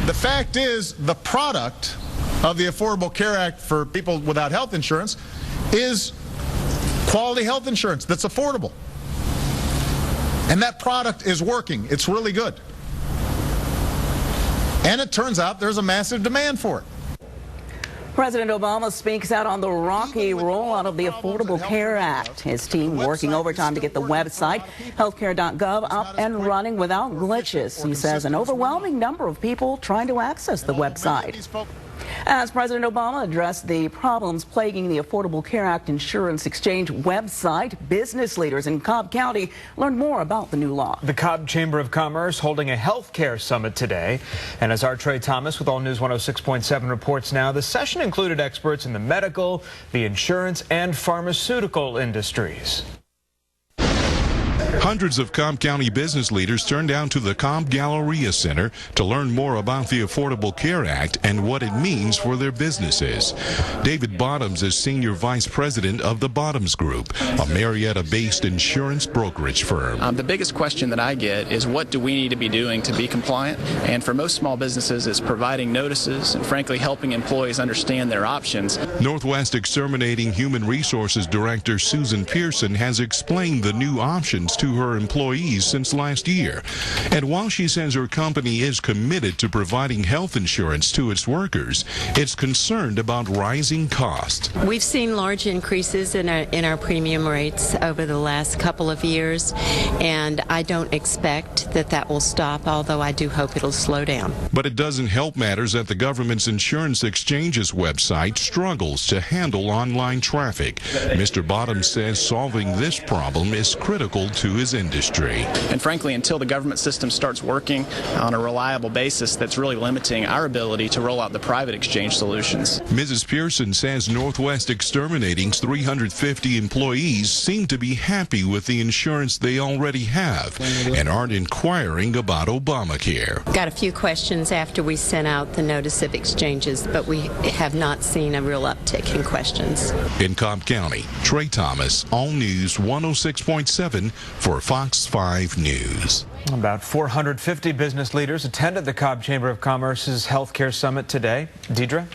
The fact is, the product of the Affordable Care Act for people without health insurance is quality health insurance that's affordable. And that product is working. It's really good. And it turns out there's a massive demand for it. President Obama speaks out on the rocky rollout of the Affordable Care Act. His team working overtime to get the website, healthcare.gov, up and running without glitches. He says an overwhelming number of people trying to access the website. As President Obama addressed the problems plaguing the Affordable Care Act Insurance Exchange website, business leaders in Cobb County learned more about the new law. The Cobb Chamber of Commerce holding a health care summit today. And as our Trey Thomas with All News 106.7 reports now, the session included experts in the medical, the insurance, and pharmaceutical industries. Hundreds of Cobb County business leaders turned down to the Cobb Galleria Center to learn more about the Affordable Care Act and what it means for their businesses. David Bottoms is Senior Vice President of the Bottoms Group, a Marietta-based insurance brokerage firm. The biggest question that I get is what do we need to be doing to be compliant? And for most small businesses, it's providing notices and, frankly, helping employees understand their options. Northwest Exterminating Human Resources Director Susan Pearson has explained the new options to her employees since last year. And while she says her company is committed to providing health insurance to its workers, it's concerned about rising costs. We've seen large increases in our premium rates over the last couple of years, and I don't expect that will stop, although I do hope it'll slow down. But it doesn't help matters that the government's insurance exchange's website struggles to handle online traffic. Mr. Bottoms says solving this problem is critical to his industry. And frankly, until the government system starts working on a reliable basis, that's really limiting our ability to roll out the private exchange solutions. Mrs. Pearson says Northwest Exterminating's 350 employees seem to be happy with the insurance they already have and aren't inquiring about Obamacare. Got a few questions after we sent out the notice of exchanges, but we have not seen a real uptick in questions. In Cobb County, Trey Thomas, All News 106.7 for Fox 5 News. About 450 business leaders attended the Cobb Chamber of Commerce's Healthcare Summit today. Deidre?